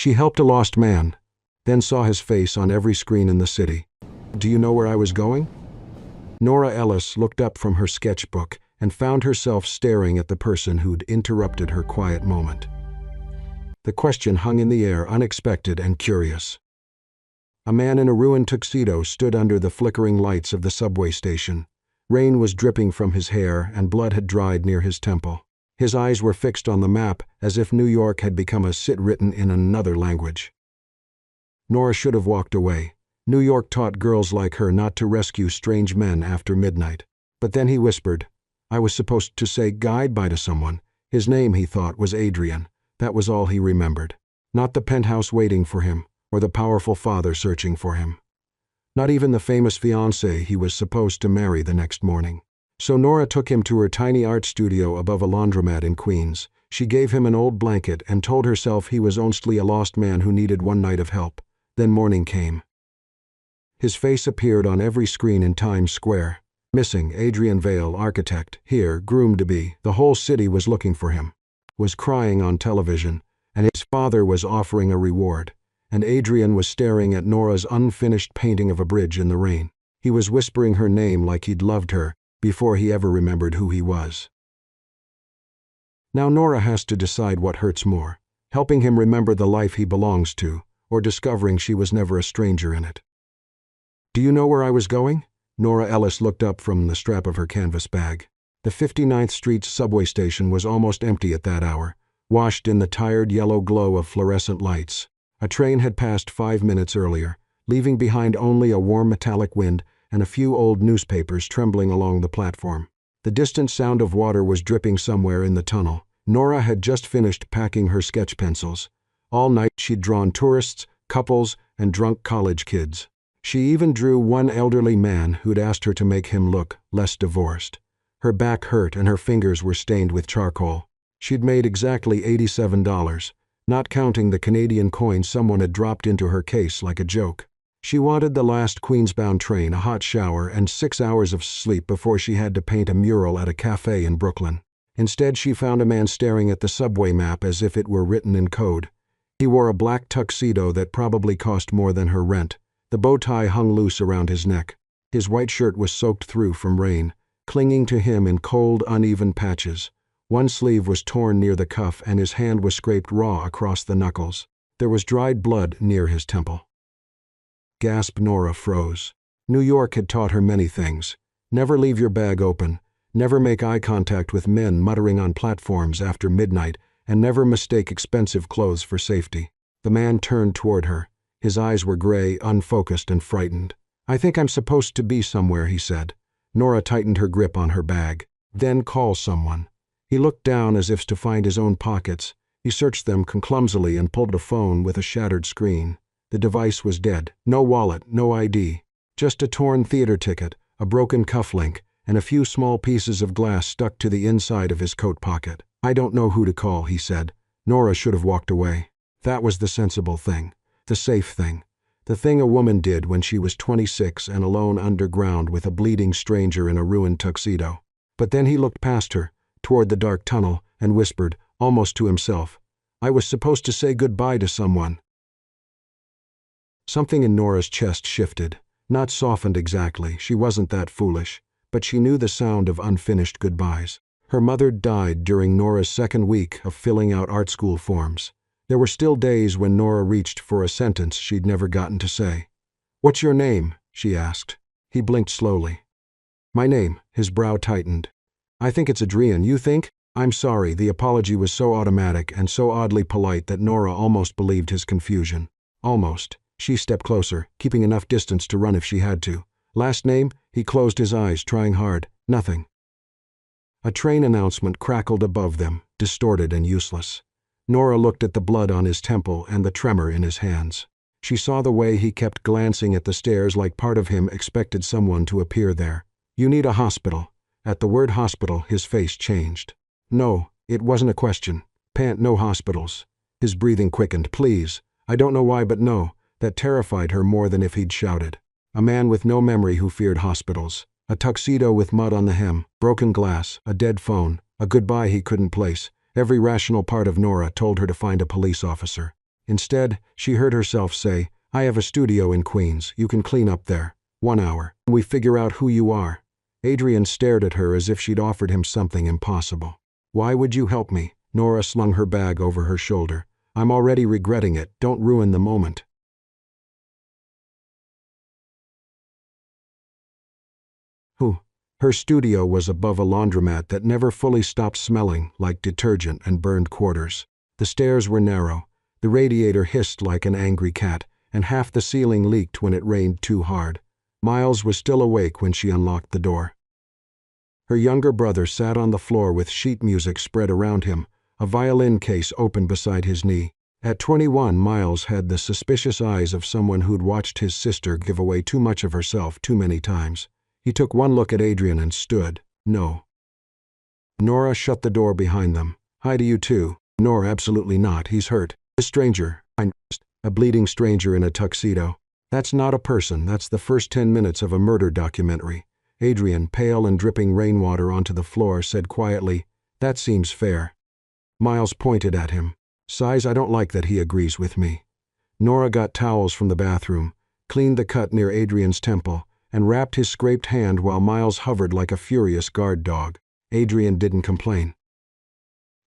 She helped a lost man, then saw his face on every screen in the city. Do you know where I was going? Nora Ellis looked up from her sketchbook and found herself staring at the person who'd interrupted her quiet moment. The question hung in the air, unexpected and curious. A man in a ruined tuxedo stood under the flickering lights of the subway station. Rain was dripping from his hair and blood had dried near his temple. His eyes were fixed on the map as if New York had become a sit written in another language. Nora should have walked away. New York taught girls like her not to rescue strange men after midnight. But then he whispered, I was supposed to say goodbye to someone. His name, he thought, was Adrian. That was all he remembered. Not the penthouse waiting for him, or the powerful father searching for him. Not even the famous fiancée he was supposed to marry the next morning. So Nora took him to her tiny art studio above a laundromat in Queens. She gave him an old blanket and told herself he was only a lost man who needed one night of help. Then morning came. His face appeared on every screen in Times Square. Missing, Adrian Vale, architect, here, groomed to be. The whole city was looking for him. Was crying on television, and his father was offering a reward. And Adrian was staring at Nora's unfinished painting of a bridge in the rain. He was whispering her name like he'd loved her before he ever remembered who he was. Now Nora has to decide what hurts more, helping him remember the life he belongs to, or discovering she was never a stranger in it. Do you know where I was going? Nora Ellis looked up from the strap of her canvas bag. The 59th Street subway station was almost empty at that hour, washed in the tired yellow glow of fluorescent lights. A train had passed 5 minutes earlier, leaving behind only a warm metallic wind and a few old newspapers trembling along the platform. The distant sound of water was dripping somewhere in the tunnel. Nora had just finished packing her sketch pencils. All night she'd drawn tourists, couples, and drunk college kids. She even drew one elderly man who'd asked her to make him look less divorced. Her back hurt and her fingers were stained with charcoal. She'd made exactly $87, not counting the Canadian coin someone had dropped into her case like a joke. She wanted the last Queens-bound train, a hot shower, and 6 hours of sleep before she had to paint a mural at a cafe in Brooklyn. Instead, she found a man staring at the subway map as if it were written in code. He wore a black tuxedo that probably cost more than her rent. The bow tie hung loose around his neck. His white shirt was soaked through from rain, clinging to him in cold, uneven patches. One sleeve was torn near the cuff and his hand was scraped raw across the knuckles. There was dried blood near his temple. Gasped Nora, froze. New York had taught her many things. Never leave your bag open, never make eye contact with men muttering on platforms after midnight, and never mistake expensive clothes for safety. The man turned toward her. His eyes were gray, unfocused, and frightened. I think I'm supposed to be somewhere, he said. Nora tightened her grip on her bag. Then call someone. He looked down as if to find his own pockets. He searched them clumsily and pulled a phone with a shattered screen. The device was dead. No wallet, no ID. Just a torn theater ticket, a broken cufflink, and a few small pieces of glass stuck to the inside of his coat pocket. I don't know who to call, he said. Nora should have walked away. That was the sensible thing. The safe thing. The thing a woman did when she was 26 and alone underground with a bleeding stranger in a ruined tuxedo. But then he looked past her, toward the dark tunnel, and whispered, almost to himself, I was supposed to say goodbye to someone. Something in Nora's chest shifted. Not softened exactly, she wasn't that foolish, but she knew the sound of unfinished goodbyes. Her mother died during Nora's second week of filling out art school forms. There were still days when Nora reached for a sentence she'd never gotten to say. What's your name? She asked. He blinked slowly. My name. His brow tightened. I think it's Adrian. You think? I'm sorry. The apology was so automatic and so oddly polite that Nora almost believed his confusion. Almost. She stepped closer, keeping enough distance to run if she had to. Last name? He closed his eyes, trying hard. Nothing. A train announcement crackled above them, distorted and useless. Nora looked at the blood on his temple and the tremor in his hands. She saw the way he kept glancing at the stairs like part of him expected someone to appear there. You need a hospital. At the word hospital, his face changed. No, it wasn't a question. No hospitals. His breathing quickened. Please. I don't know why, but no. That terrified her more than if he'd shouted. A man with no memory who feared hospitals. A tuxedo with mud on the hem, broken glass, a dead phone, a goodbye he couldn't place. Every rational part of Nora told her to find a police officer. Instead, she heard herself say, "I have a studio in Queens. You can clean up there. 1 hour. We figure out who you are." Adrian stared at her as if she'd offered him something impossible. "Why would you help me?" Nora slung her bag over her shoulder. "I'm already regretting it. Don't ruin the moment." Who? Her studio was above a laundromat that never fully stopped smelling like detergent and burned quarters. The stairs were narrow, the radiator hissed like an angry cat, and half the ceiling leaked when it rained too hard. Miles was still awake when she unlocked the door. Her younger brother sat on the floor with sheet music spread around him, a violin case open beside his knee. At 21, Miles had the suspicious eyes of someone who'd watched his sister give away too much of herself too many times. He took one look at Adrian and stood. "No." Nora shut the door behind them. "Hi to you too." "Nora, absolutely not. He's hurt." "A stranger. I noticed. A bleeding stranger in a tuxedo." "That's not a person. That's the first 10 minutes of a murder documentary." Adrian, pale and dripping rainwater onto the floor, said quietly, "That seems fair." Miles pointed at him. "Sighs, I don't like that he agrees with me." Nora got towels from the bathroom, cleaned the cut near Adrian's temple, and wrapped his scraped hand while Miles hovered like a furious guard dog. Adrian didn't complain.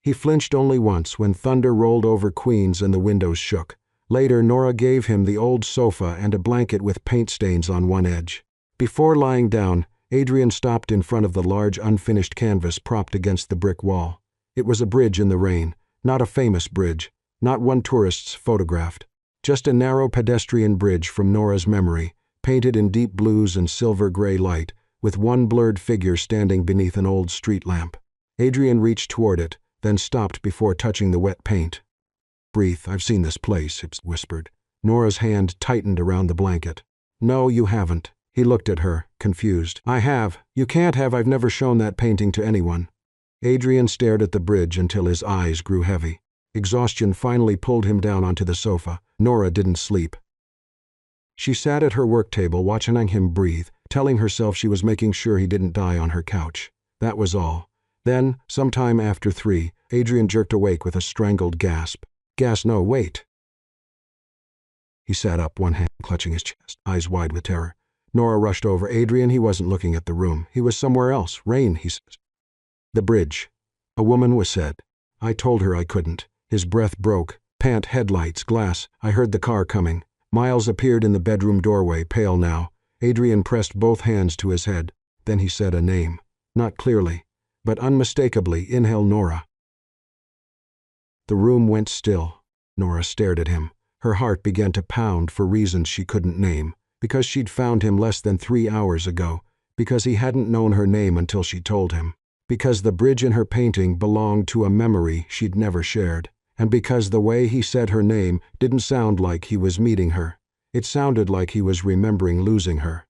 He flinched only once when thunder rolled over Queens and the windows shook. Later, Nora gave him the old sofa and a blanket with paint stains on one edge. Before lying down, Adrian stopped in front of the large unfinished canvas propped against the brick wall. It was a bridge in the rain, not a famous bridge, not one tourists photographed. Just a narrow pedestrian bridge from Nora's memory, painted in deep blues and silver-gray light, with one blurred figure standing beneath an old street lamp. Adrian reached toward it, then stopped before touching the wet paint. "Breathe, I've seen this place," he whispered. Nora's hand tightened around the blanket. "No, you haven't." He looked at her, confused. "I have. You can't have. I've never shown that painting to anyone." Adrian stared at the bridge until his eyes grew heavy. Exhaustion finally pulled him down onto the sofa. Nora didn't sleep. She sat at her work table watching him breathe, telling herself she was making sure he didn't die on her couch. That was all. Then, sometime after 3, Adrian jerked awake with a strangled gasp. No, wait." He sat up, one hand clutching his chest, eyes wide with terror. Nora rushed over. "Adrian, he wasn't looking at the room. He was somewhere else. Rain," he said. "The bridge." A woman was said. "I told her I couldn't." His breath broke. Pant, headlights, glass. "I heard the car coming." Miles appeared in the bedroom doorway, pale now. Adrian pressed both hands to his head. Then he said a name. Not clearly, but unmistakably, "Inhale, Nora." The room went still. Nora stared at him. Her heart began to pound for reasons she couldn't name. Because she'd found him less than 3 hours ago. Because he hadn't known her name until she told him. Because the bridge in her painting belonged to a memory she'd never shared. And because the way he said her name didn't sound like he was meeting her. It sounded like he was remembering losing her.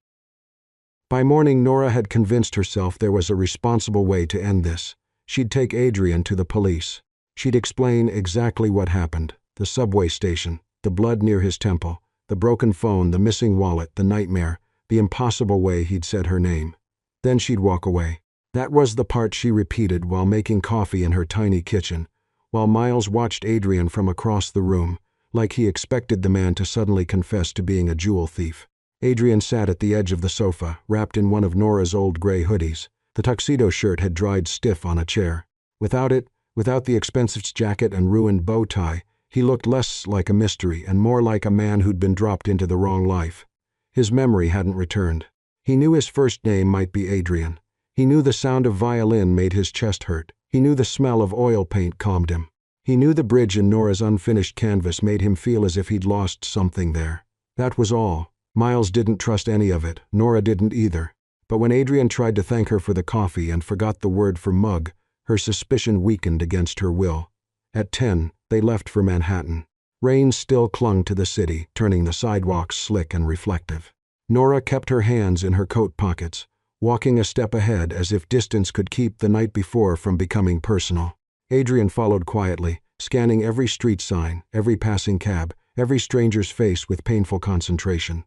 By morning, Nora had convinced herself there was a responsible way to end this. She'd take Adrian to the police. She'd explain exactly what happened. The subway station, the blood near his temple, the broken phone, the missing wallet, the nightmare, the impossible way he'd said her name. Then she'd walk away. That was the part she repeated while making coffee in her tiny kitchen, while Miles watched Adrian from across the room, like he expected the man to suddenly confess to being a jewel thief. Adrian sat at the edge of the sofa, wrapped in one of Nora's old gray hoodies. The tuxedo shirt had dried stiff on a chair. Without it, without the expensive jacket and ruined bow tie, he looked less like a mystery and more like a man who'd been dropped into the wrong life. His memory hadn't returned. He knew his first name might be Adrian. He knew the sound of violin made his chest hurt. He knew the smell of oil paint calmed him. He knew the bridge in Nora's unfinished canvas made him feel as if he'd lost something there. That was all. Miles didn't trust any of it. Nora didn't either. But when Adrian tried to thank her for the coffee and forgot the word for mug, her suspicion weakened against her will. At 10, they left for Manhattan. Rain still clung to the city, turning the sidewalks slick and reflective. Nora kept her hands in her coat pockets, walking a step ahead as if distance could keep the night before from becoming personal. Adrian followed quietly, scanning every street sign, every passing cab, every stranger's face with painful concentration.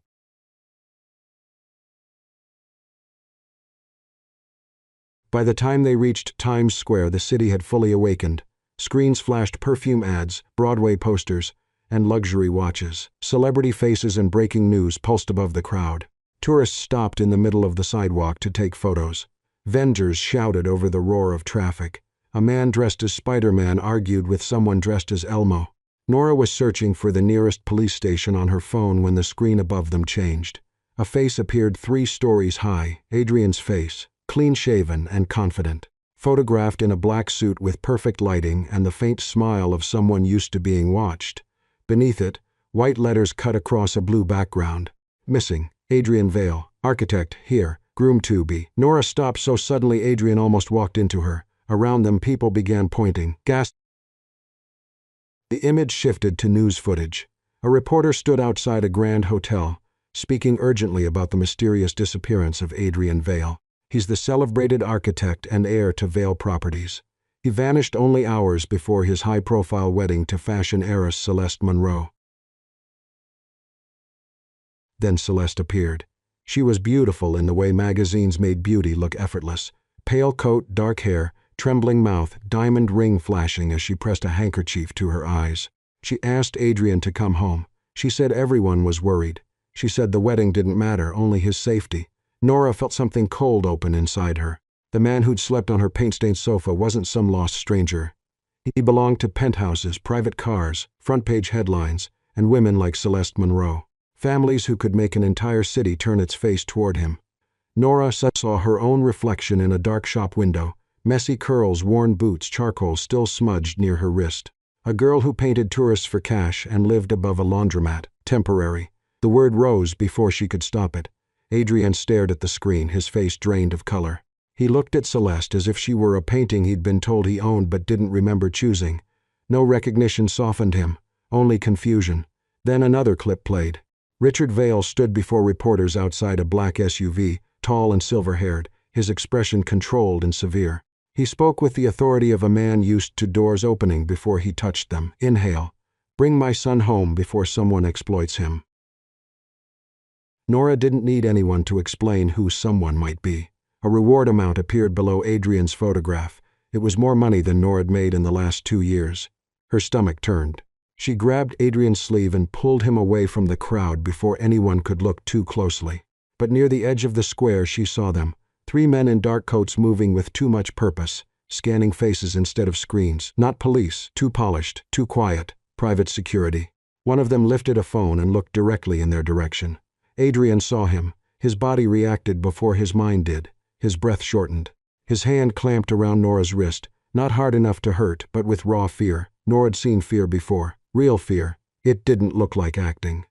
By the time they reached Times Square, the city had fully awakened. Screens flashed perfume ads, Broadway posters, and luxury watches. Celebrity faces and breaking news pulsed above the crowd. Tourists stopped in the middle of the sidewalk to take photos. Vendors shouted over the roar of traffic. A man dressed as Spider-Man argued with someone dressed as Elmo. Nora was searching for the nearest police station on her phone when the screen above them changed. A face appeared 3 stories high, Adrian's face, clean-shaven and confident. Photographed in a black suit with perfect lighting and the faint smile of someone used to being watched. Beneath it, white letters cut across a blue background. Missing, Adrian Vale, architect, here, groom to be. Nora stopped so suddenly Adrian almost walked into her. Around them people began pointing, gasping. The image shifted to news footage. A reporter stood outside a grand hotel, speaking urgently about the mysterious disappearance of Adrian Vale. He's the celebrated architect and heir to Vale Properties. He vanished only hours before his high-profile wedding to fashion heiress Celeste Monroe. Then Celeste appeared. She was beautiful in the way magazines made beauty look effortless. Pale coat, dark hair, trembling mouth, diamond ring flashing as she pressed a handkerchief to her eyes. She asked Adrian to come home. She said everyone was worried. She said the wedding didn't matter, only his safety. Nora felt something cold open inside her. The man who'd slept on her paint-stained sofa wasn't some lost stranger. He belonged to penthouses, private cars, front-page headlines, and women like Celeste Monroe. Families who could make an entire city turn its face toward him. Nora saw her own reflection in a dark shop window. Messy curls, worn boots, charcoal still smudged near her wrist. A girl who painted tourists for cash and lived above a laundromat. Temporary. The word rose before she could stop it. Adrian stared at the screen, his face drained of color. He looked at Celeste as if she were a painting he'd been told he owned but didn't remember choosing. No recognition softened him, only confusion. Then another clip played. Richard Vale stood before reporters outside a black SUV, tall and silver-haired, his expression controlled and severe. He spoke with the authority of a man used to doors opening before he touched them. Inhale. Bring my son home before someone exploits him. Nora didn't need anyone to explain who someone might be. A reward amount appeared below Adrian's photograph. It was more money than Nora had made in the last 2 years. Her stomach turned. She grabbed Adrian's sleeve and pulled him away from the crowd before anyone could look too closely. But near the edge of the square she saw them. 3 men in dark coats moving with too much purpose, scanning faces instead of screens. Not police, too polished, too quiet, private security. One of them lifted a phone and looked directly in their direction. Adrian saw him. His body reacted before his mind did. His breath shortened. His hand clamped around Nora's wrist, not hard enough to hurt, but with raw fear. Nora'd seen fear before. Real fear. It didn't look like acting.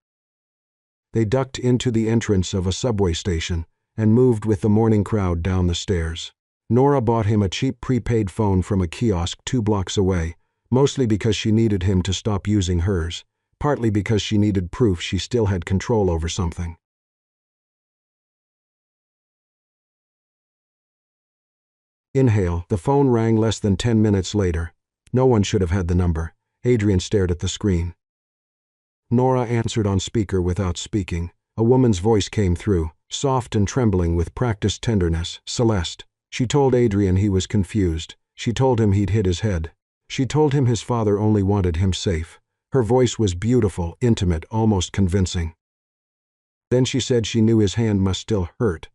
They ducked into the entrance of a subway station and moved with the morning crowd down the stairs. Nora bought him a cheap prepaid phone from a kiosk 2 blocks away, mostly because she needed him to stop using hers, partly because she needed proof she still had control over something. Inhale. The phone rang less than 10 minutes later. No one should have had the number. Adrian stared at the screen. Nora answered on speaker without speaking. A woman's voice came through, soft and trembling with practiced tenderness. Celeste. She told Adrian he was confused. She told him he'd hit his head. She told him his father only wanted him safe. Her voice was beautiful, intimate, almost convincing. Then she said she knew his hand must still hurt.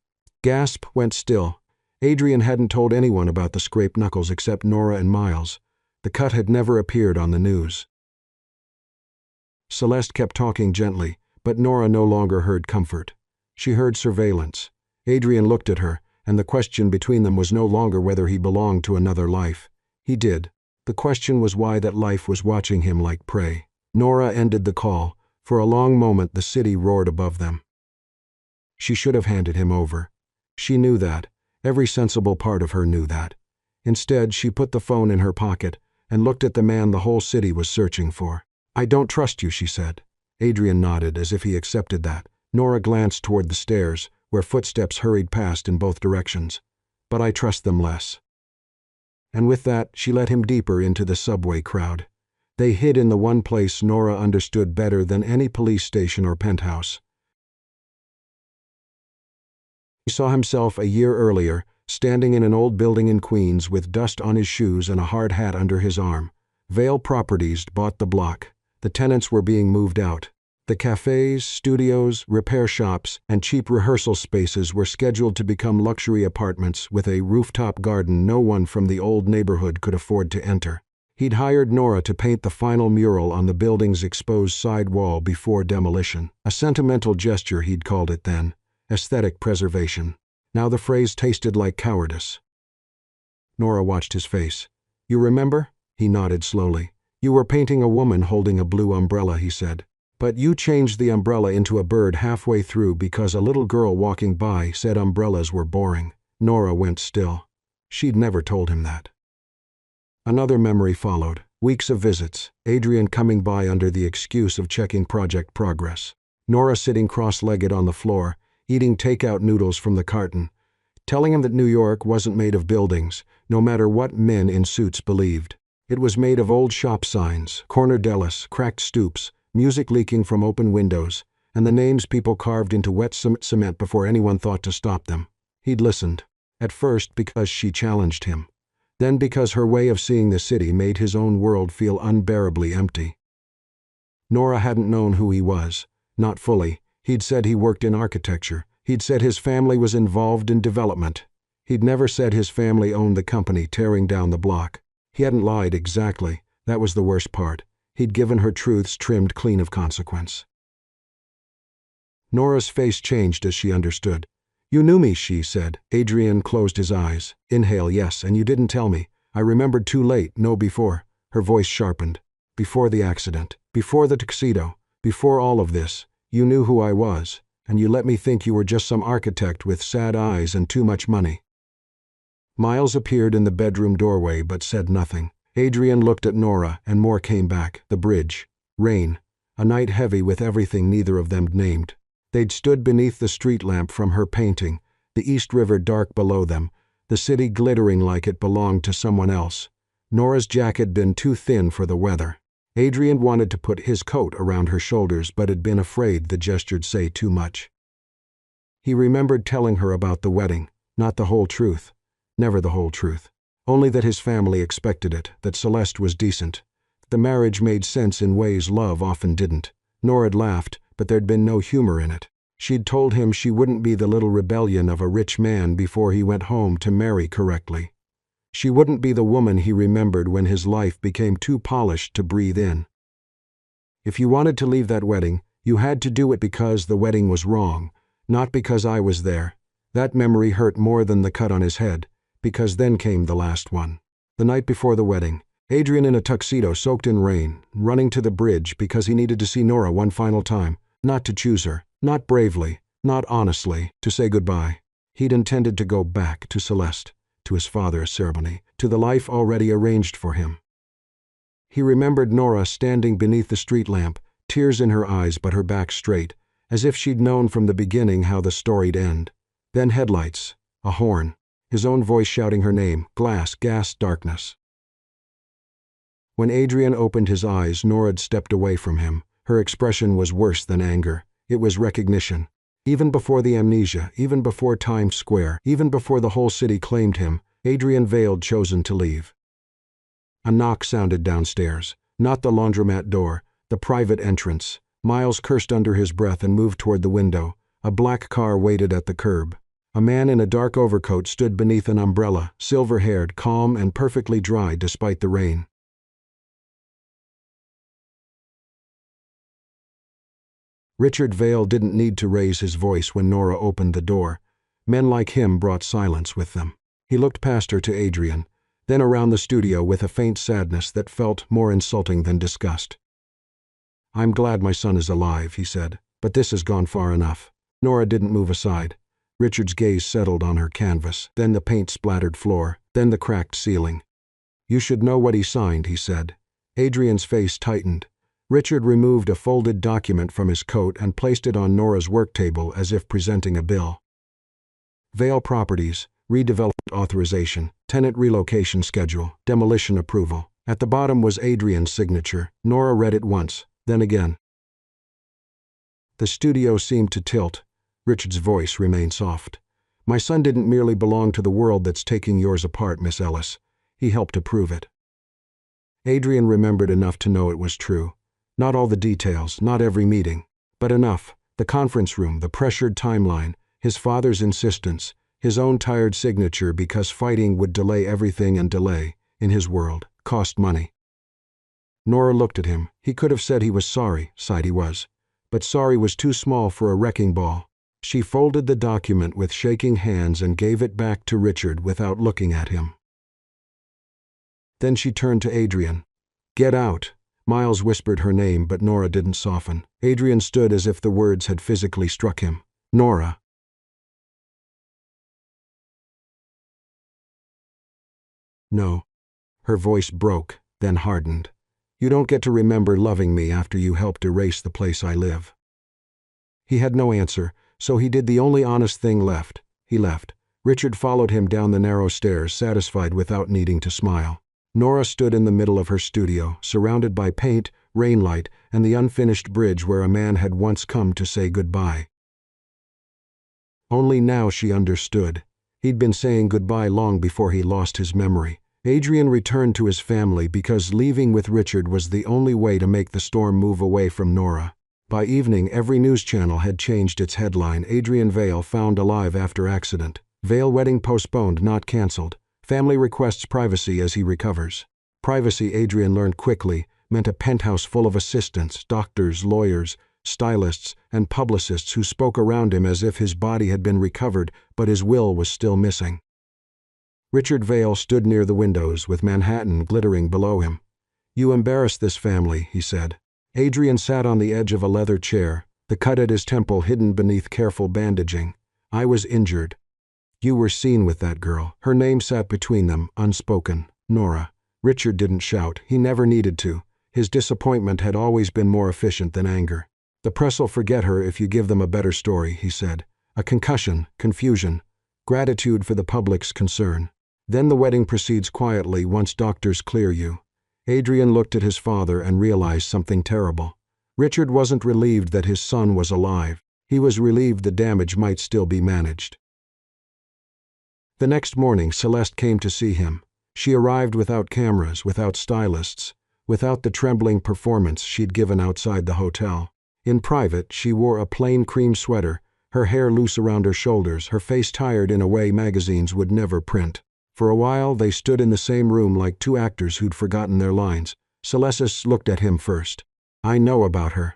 Gasp went still. Adrian hadn't told anyone about the scraped knuckles except Nora and Miles. The cut had never appeared on the news. Celeste kept talking gently, but Nora no longer heard comfort. She heard surveillance. Adrian looked at her, and the question between them was no longer whether he belonged to another life. He did. The question was why that life was watching him like prey. Nora ended the call. For a long moment the city roared above them. She should have handed him over. She knew that. Every sensible part of her knew that. Instead, she put the phone in her pocket and looked at the man the whole city was searching for. I don't trust you, she said. Adrian nodded as if he accepted that. Nora glanced toward the stairs, where footsteps hurried past in both directions. But I trust them less. And with that, she let him deeper into the subway crowd. They hid in the one place Nora understood better than any police station or penthouse. He saw himself a year earlier, standing in an old building in Queens with dust on his shoes and a hard hat under his arm. Vale Properties bought the block. The tenants were being moved out. The cafes, studios, repair shops, and cheap rehearsal spaces were scheduled to become luxury apartments with a rooftop garden no one from the old neighborhood could afford to enter. He'd hired Nora to paint the final mural on the building's exposed side wall before demolition. A sentimental gesture, he'd called it then. Aesthetic preservation. Now the phrase tasted like cowardice. Nora watched his face. "You remember?" He nodded slowly. "You were painting a woman holding a blue umbrella," he said. "But you changed the umbrella into a bird halfway through because a little girl walking by said umbrellas were boring." Nora went still. She'd never told him that. Another memory followed. Weeks of visits, Adrian coming by under the excuse of checking project progress. Nora sitting cross-legged on the floor, eating takeout noodles from the carton, telling him that New York wasn't made of buildings, no matter what men in suits believed. It was made of old shop signs, corner delis, cracked stoops, music leaking from open windows, and the names people carved into wet cement before anyone thought to stop them. He'd listened, at first because she challenged him, then because her way of seeing the city made his own world feel unbearably empty. Nora hadn't known who he was, not fully. He'd said he worked in architecture. He'd said his family was involved in development. He'd never said his family owned the company tearing down the block. He hadn't lied exactly. That was the worst part. He'd given her truths trimmed clean of consequence. Nora's face changed as she understood. "You knew me," she said. Adrian closed his eyes. "Inhale, yes, and you didn't tell me. I remembered too late, no before." Her voice sharpened. "Before the accident, before the tuxedo, before all of this, you knew who I was, and you let me think you were just some architect with sad eyes and too much money." Miles appeared in the bedroom doorway but said nothing. Adrian looked at Nora, and more came back. The bridge. Rain. A night heavy with everything neither of them named. They'd stood beneath the street lamp from her painting, the East River dark below them, the city glittering like it belonged to someone else. Nora's jacket had been too thin for the weather. Adrian wanted to put his coat around her shoulders but had been afraid the gesture'd say too much. He remembered telling her about the wedding, not the whole truth, never the whole truth. Only that his family expected it, that Celeste was decent. The marriage made sense in ways love often didn't. Nora had laughed, but there'd been no humor in it. She'd told him she wouldn't be the little rebellion of a rich man before he went home to marry correctly. She wouldn't be the woman he remembered when his life became too polished to breathe in. "If you wanted to leave that wedding, you had to do it because the wedding was wrong, not because I was there." That memory hurt more than the cut on his head, because then came the last one. The night before the wedding, Adrian in a tuxedo soaked in rain, running to the bridge because he needed to see Nora one final time, not to choose her, not bravely, not honestly, to say goodbye. He'd intended to go back to Celeste, to his father's ceremony, to the life already arranged for him. He remembered Nora standing beneath the street lamp, tears in her eyes but her back straight, as if she'd known from the beginning how the story'd end. Then headlights, a horn, his own voice shouting her name, glass, gas, darkness. When Adrian opened his eyes, Nora'd stepped away from him. Her expression was worse than anger. It was recognition. Even before the amnesia, even before Times Square, even before the whole city claimed him, Adrian Vale'd chosen to leave. A knock sounded downstairs. Not the laundromat door, the private entrance. Miles cursed under his breath and moved toward the window. A black car waited at the curb. A man in a dark overcoat stood beneath an umbrella, silver-haired, calm, and perfectly dry despite the rain. Richard Vale didn't need to raise his voice when Nora opened the door. Men like him brought silence with them. He looked past her to Adrian, then around the studio with a faint sadness that felt more insulting than disgust. "I'm glad my son is alive," he said, "but this has gone far enough." Nora didn't move aside. Richard's gaze settled on her canvas, then the paint-splattered floor, then the cracked ceiling. "You should know what he signed," he said. Adrian's face tightened. Richard removed a folded document from his coat and placed it on Nora's work table as if presenting a bill. Vale Properties, redevelopment authorization, tenant relocation schedule, demolition approval. At the bottom was Adrian's signature. Nora read it once, then again. The studio seemed to tilt. Richard's voice remained soft. "My son didn't merely belong to the world that's taking yours apart, Miss Ellis. He helped to prove it." Adrian remembered enough to know it was true. Not all the details, not every meeting, but enough. The conference room, the pressured timeline, his father's insistence, his own tired signature because fighting would delay everything, and delay, in his world, cost money. Nora looked at him. He could have said he was sorry, sighed he was. But sorry was too small for a wrecking ball. She folded the document with shaking hands and gave it back to Richard without looking at him. Then she turned to Adrian. "Get out." Miles whispered her name, but Nora didn't soften. Adrian stood as if the words had physically struck him. "Nora." "No." Her voice broke, then hardened. "You don't get to remember loving me after you helped erase the place I live." He had no answer, so he did the only honest thing left. He left. Richard followed him down the narrow stairs, satisfied without needing to smile. Nora stood in the middle of her studio, surrounded by paint, rainlight, and the unfinished bridge where a man had once come to say goodbye. Only now she understood. He'd been saying goodbye long before he lost his memory. Adrian returned to his family because leaving with Richard was the only way to make the storm move away from Nora. By evening, every news channel had changed its headline: Adrian Vale found alive after accident. Vale wedding postponed, not cancelled. Family requests privacy as he recovers. Privacy, Adrian learned quickly, meant a penthouse full of assistants, doctors, lawyers, stylists, and publicists who spoke around him as if his body had been recovered, but his will was still missing. Richard Vale stood near the windows, with Manhattan glittering below him. "You embarrass this family," he said. Adrian sat on the edge of a leather chair, the cut at his temple hidden beneath careful bandaging. "I was injured. You were seen with that girl." Her name sat between them, unspoken. Nora. Richard didn't shout. He never needed to. His disappointment had always been more efficient than anger. "The press'll forget her if you give them a better story," he said. "A concussion, confusion, gratitude for the public's concern. Then the wedding proceeds quietly once doctors clear you." Adrian looked at his father and realized something terrible. Richard wasn't relieved that his son was alive. He was relieved the damage might still be managed. The next morning, Celeste came to see him. She arrived without cameras, without stylists, without the trembling performance she'd given outside the hotel. In private, she wore a plain cream sweater, her hair loose around her shoulders, her face tired in a way magazines would never print. For a while, they stood in the same room like two actors who'd forgotten their lines. Celeste looked at him first. "I know about her."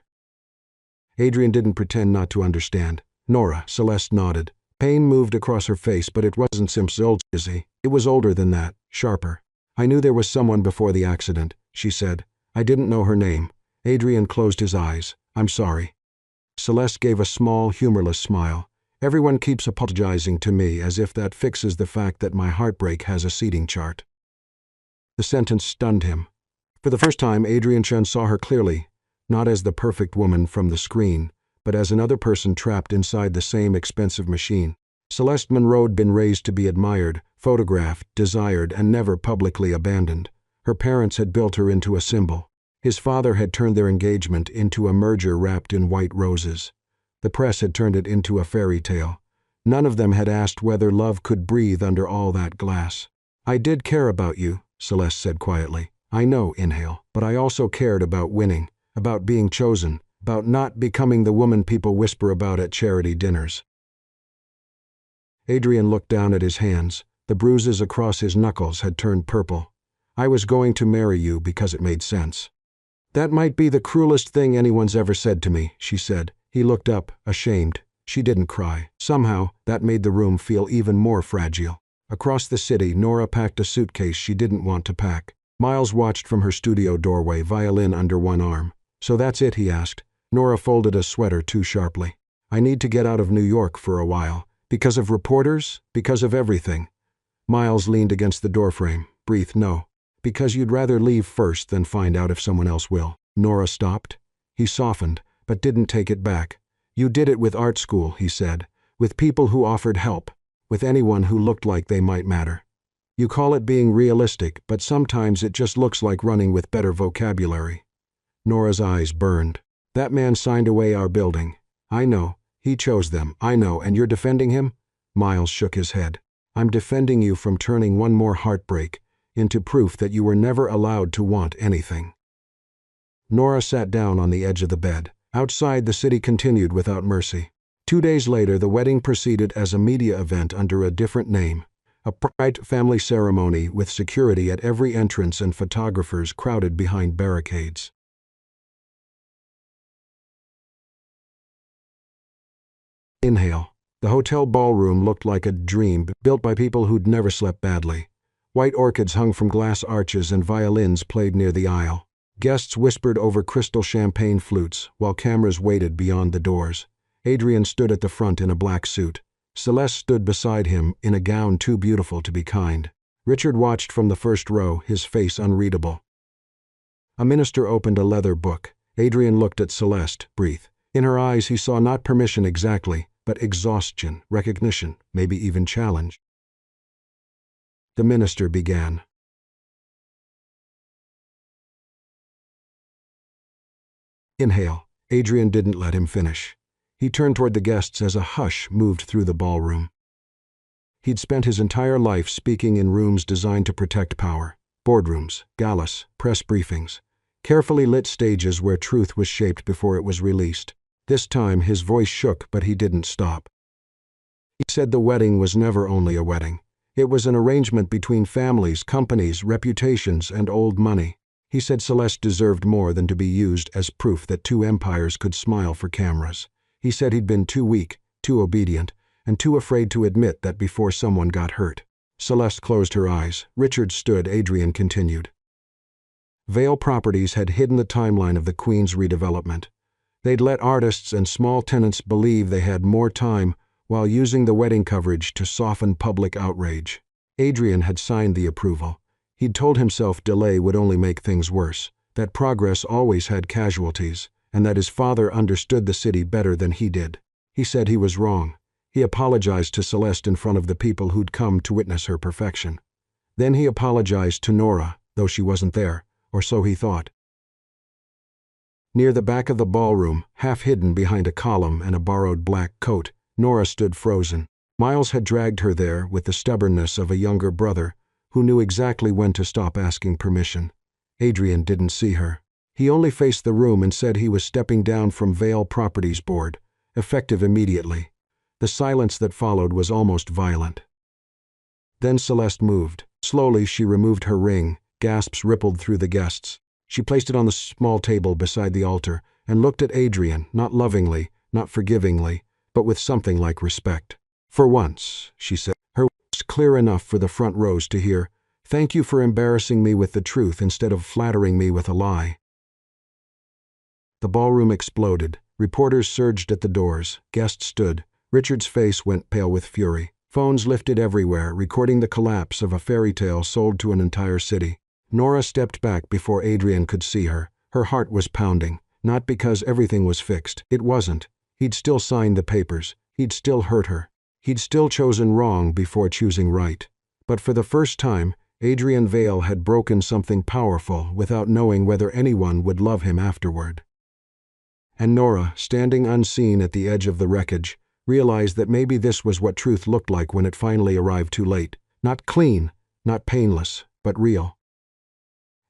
Adrian didn't pretend not to understand. "Nora," Celeste nodded. Pain moved across her face, but it wasn't sympathy. It was older than that, sharper. "I knew there was someone before the accident," she said. "I didn't know her name." Adrian closed his eyes. "I'm sorry." Celeste gave a small, humorless smile. "Everyone keeps apologizing to me, as if that fixes the fact that my heartbreak has a seating chart." The sentence stunned him. For the first time, Adrian Chen saw her clearly, not as the perfect woman from the screen, but as another person trapped inside the same expensive machine. Celeste Monroe'd been raised to be admired, photographed, desired, and never publicly abandoned. Her parents had built her into a symbol. His father had turned their engagement into a merger wrapped in white roses. The press had turned it into a fairy tale. None of them had asked whether love could breathe under all that glass. "I did care about you," Celeste said quietly. "I know," inhale, "but I also cared about winning, about being chosen, about not becoming the woman people whisper about at charity dinners." Adrian looked down at his hands. The bruises across his knuckles had turned purple. "I was going to marry you because it made sense." "That might be the cruelest thing anyone's ever said to me," she said. He looked up, ashamed. She didn't cry. Somehow, that made the room feel even more fragile. Across the city, Nora packed a suitcase she didn't want to pack. Miles watched from her studio doorway, violin under one arm. "So that's it?" he asked. Nora folded a sweater too sharply. "I need to get out of New York for a while. Because of reporters? Because of everything." Miles leaned against the doorframe. "Breathe, no. Because you'd rather leave first than find out if someone else will." Nora stopped. He softened, but didn't take it back. "You did it with art school," he said. "With people who offered help. With anyone who looked like they might matter. You call it being realistic, but sometimes it just looks like running with better vocabulary." Nora's eyes burned. "That man signed away our building." "I know. He chose them. I know. And you're defending him?" Miles shook his head. "I'm defending you from turning one more heartbreak into proof that you were never allowed to want anything." Nora sat down on the edge of the bed. Outside, the city continued without mercy. 2 days later, the wedding proceeded as a media event under a different name. A private family ceremony with security at every entrance and photographers crowded behind barricades. Inhale. The hotel ballroom looked like a dream built by people who'd never slept badly. White orchids hung from glass arches and violins played near the aisle. Guests whispered over crystal champagne flutes while cameras waited beyond the doors. Adrian stood at the front in a black suit. Celeste stood beside him in a gown too beautiful to be kind. Richard watched from the first row, his face unreadable. A minister opened a leather book. Adrian looked at Celeste, breathed. In her eyes he saw not permission exactly, but exhaustion, recognition, maybe even challenge. The minister began. Inhale. Adrian didn't let him finish. He turned toward the guests as a hush moved through the ballroom. He'd spent his entire life speaking in rooms designed to protect power. Boardrooms, galas, press briefings. Carefully lit stages where truth was shaped before it was released. This time his voice shook, but he didn't stop. He said the wedding was never only a wedding. It was an arrangement between families, companies, reputations, and old money. He said Celeste deserved more than to be used as proof that two empires could smile for cameras. He said he'd been too weak, too obedient, and too afraid to admit that before someone got hurt. Celeste closed her eyes. Richard stood. Adrian continued. Vale Properties had hidden the timeline of the Queen's redevelopment. They'd let artists and small tenants believe they had more time while using the wedding coverage to soften public outrage. Adrian had signed the approval. He'd told himself delay would only make things worse, that progress always had casualties, and that his father understood the city better than he did. He said he was wrong. He apologized to Celeste in front of the people who'd come to witness her perfection. Then he apologized to Nora, though she wasn't there, or so he thought. Near the back of the ballroom, half hidden behind a column and a borrowed black coat, Nora stood frozen. Miles had dragged her there with the stubbornness of a younger brother who knew exactly when to stop asking permission. Adrian didn't see her. He only faced the room and said he was stepping down from Vale Properties Board, effective immediately. The silence that followed was almost violent. Then Celeste moved. Slowly she removed her ring. Gasps rippled through the guests. She placed it on the small table beside the altar and looked at Adrian, not lovingly, not forgivingly, but with something like respect. For once, she said, her words clear enough for the front rows to hear, "Thank you for embarrassing me with the truth instead of flattering me with a lie." The ballroom exploded. Reporters surged at the doors. Guests stood. Richard's face went pale with fury. Phones lifted everywhere, recording the collapse of a fairy tale sold to an entire city. Nora stepped back before Adrian could see her. Her heart was pounding, not because everything was fixed. It wasn't. He'd still signed the papers. He'd still hurt her. He'd still chosen wrong before choosing right. But for the first time, Adrian Vale had broken something powerful without knowing whether anyone would love him afterward. And Nora, standing unseen at the edge of the wreckage, realized that maybe this was what truth looked like when it finally arrived too late. Not clean, not painless, but real.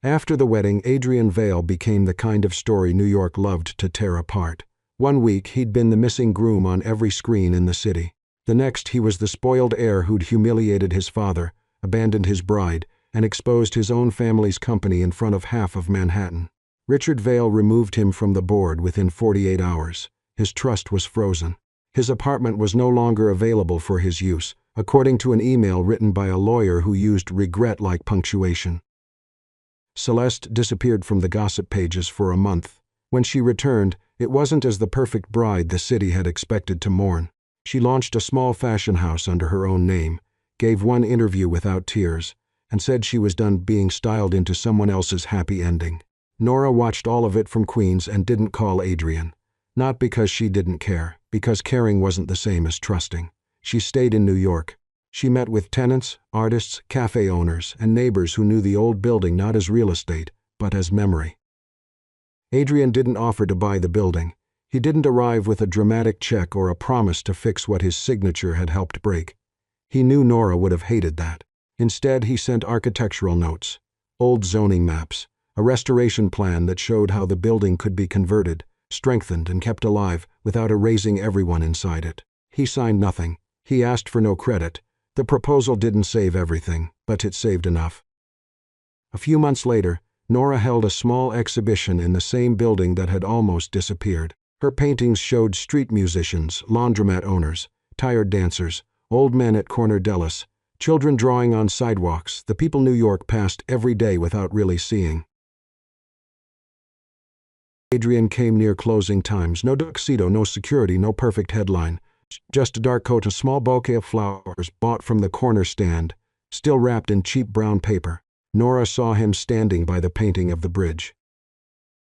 After the wedding, Adrian Vale became the kind of story New York loved to tear apart. 1 week, he'd been the missing groom on every screen in the city. The next, he was the spoiled heir who'd humiliated his father, abandoned his bride, and exposed his own family's company in front of half of Manhattan. Richard Vale removed him from the board within 48 hours. His trust was frozen. His apartment was no longer available for his use, according to an email written by a lawyer who used regret like punctuation. Celeste disappeared from the gossip pages for a month. When she returned, it wasn't as the perfect bride the city had expected to mourn. She launched a small fashion house under her own name, gave one interview without tears, and said she was done being styled into someone else's happy ending. Nora watched all of it from Queens and didn't call Adrian. Not because she didn't care, because caring wasn't the same as trusting. She stayed in New York. She met with tenants, artists, cafe owners, and neighbors who knew the old building not as real estate, but as memory. Adrian didn't offer to buy the building. He didn't arrive with a dramatic check or a promise to fix what his signature had helped break. He knew Nora would have hated that. Instead, he sent architectural notes, old zoning maps, a restoration plan that showed how the building could be converted, strengthened, and kept alive without erasing everyone inside it. He signed nothing. He asked for no credit. The proposal didn't save everything, but it saved enough. A few months later, Nora held a small exhibition in the same building that had almost disappeared. Her paintings showed street musicians, laundromat owners, tired dancers, old men at corner delis, children drawing on sidewalks, the people New York passed every day without really seeing. Adrian came near closing times. No tuxedo, no security, no perfect headline. Just a dark coat and a small bouquet of flowers bought from the corner stand, still wrapped in cheap brown paper. Nora saw him standing by the painting of the bridge.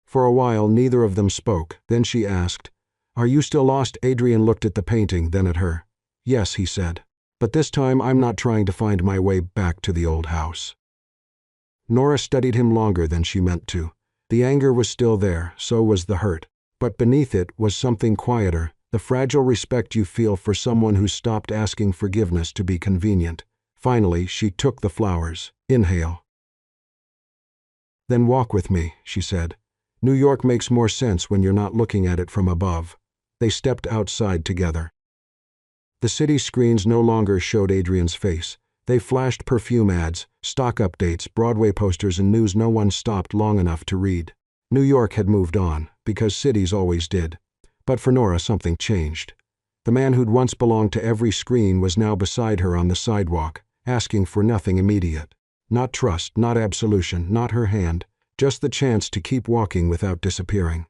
For a while, neither of them spoke. Then she asked, "Are you still lost?" Adrian looked at the painting, then at her. "Yes," he said. "But this time I'm not trying to find my way back to the old house." Nora studied him longer than she meant to. The anger was still there, so was the hurt. But beneath it was something quieter, the fragile respect you feel for someone who stopped asking forgiveness to be convenient. Finally, she took the flowers. "Inhale. Then walk with me," she said. "New York makes more sense when you're not looking at it from above." They stepped outside together. The city screens no longer showed Adrian's face. They flashed perfume ads, stock updates, Broadway posters, and news no one stopped long enough to read. New York had moved on, because cities always did. But for Nora, something changed. The man who'd once belonged to every screen was now beside her on the sidewalk, asking for nothing immediate. Not trust, not absolution, not her hand, just the chance to keep walking without disappearing.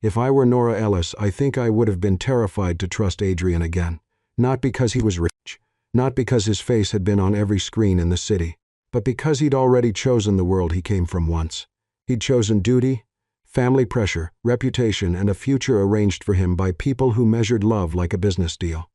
If I were Nora Ellis, I think I would have been terrified to trust Adrian again. Not because he was rich, not because his face had been on every screen in the city, but because he'd already chosen the world he came from once. He'd chosen duty, family pressure, reputation, and a future arranged for him by people who measured love like a business deal.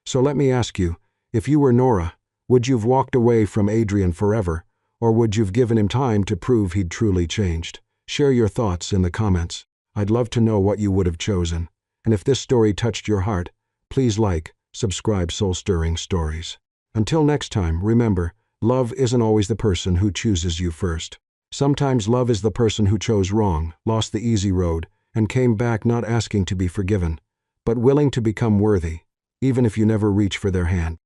So let me ask you, if you were Nora, would you've walked away from Adrian forever, or would you've given him time to prove he'd truly changed? Share your thoughts in the comments. I'd love to know what you would have chosen. And if this story touched your heart, please like, subscribe Soul-Stirring Stories. Until next time, remember, love isn't always the person who chooses you first. Sometimes love is the person who chose wrong, lost the easy road, and came back not asking to be forgiven, but willing to become worthy, even if you never reach for their hand.